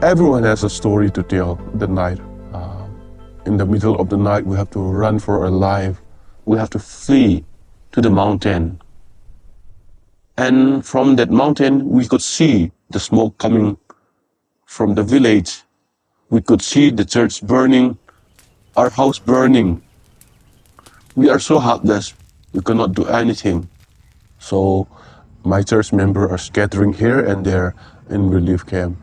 Everyone has a story to tell the night. In the middle of the night, we have to run for our life. We have to flee to the mountain. And from that mountain, we could see the smoke coming from the village. We could see the church burning, our house burning. We are so helpless. We cannot do anything. So my church members are scattering here and there in relief camp.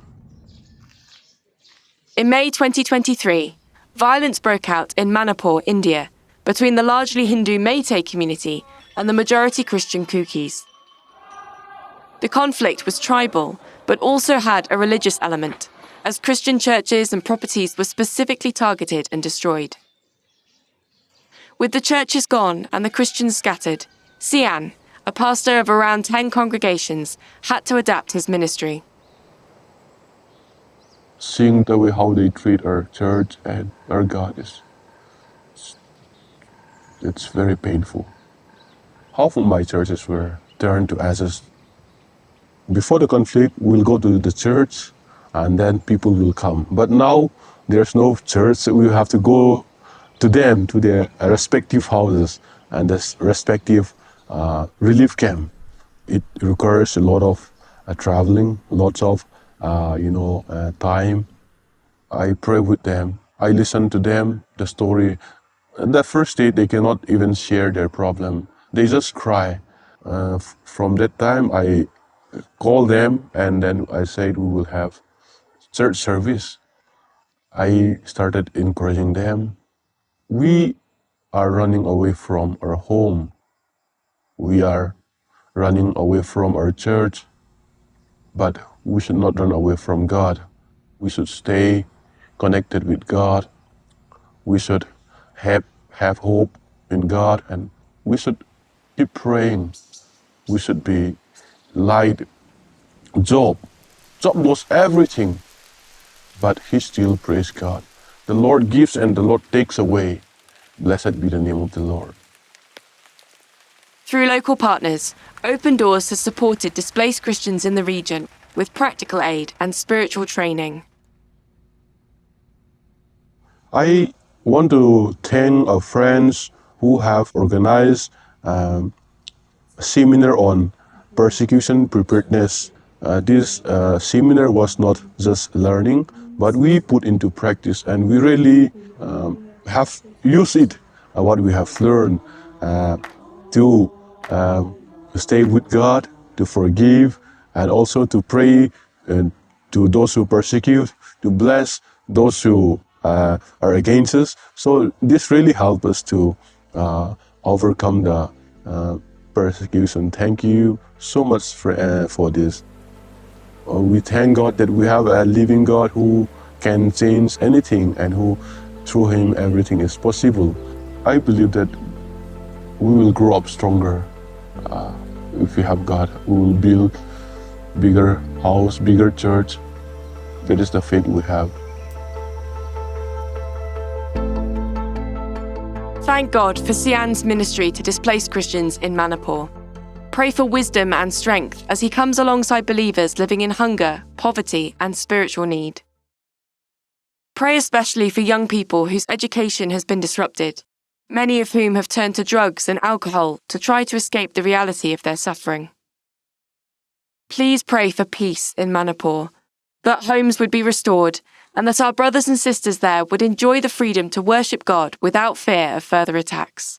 In May 2023, violence broke out in Manipur, India, between the largely Hindu Meitei community and the majority Christian Kukis. The conflict was tribal, but also had a religious element, as Christian churches and properties were specifically targeted and destroyed. With the churches gone and the Christians scattered, Sian, a pastor of around 10 congregations, had to adapt his ministry. Seeing the way how they treat our church and our God it's very painful. Half of my churches were turned to ashes. Before the conflict, we'll go to the church and then people will come. But now there's no church, so we have to go to them, to their respective houses and the respective relief camp. It requires a lot of traveling, lots of time. I pray with them. I listen to them, the story. And the first day, they cannot even share their problem. They just cry. From that time, I call them and then I said we will have church service. I started encouraging them. We are running away from our home. We are running away from our church, but we should not run away from God. We should stay connected with God. We should have hope in God, and we should keep praying. We should be like Job. Job lost everything, but he still praised God. The Lord gives and the Lord takes away. Blessed be the name of the Lord. Through local partners, Open Doors has supported displaced Christians in the region with practical aid and spiritual training. I want to thank our friends who have organized a seminar on persecution preparedness. This seminar was not just learning, but we put into practice and we really have used it, what we have learned, to stay with God, to forgive, and also to pray to those who persecute, to bless those who are against us. So this really helped us to overcome the persecution. Thank you so much for this. We thank God that we have a living God who can change anything and who through him everything is possible. I believe that we will grow up stronger if we have God. We will build bigger house, bigger church. That is the faith we have. Thank God for Sian's ministry to displaced Christians in Manipur. Pray for wisdom and strength as he comes alongside believers living in hunger, poverty, and spiritual need. Pray especially for young people whose education has been disrupted, many of whom have turned to drugs and alcohol to try to escape the reality of their suffering. Please pray for peace in Manipur, that homes would be restored, and that our brothers and sisters there would enjoy the freedom to worship God without fear of further attacks.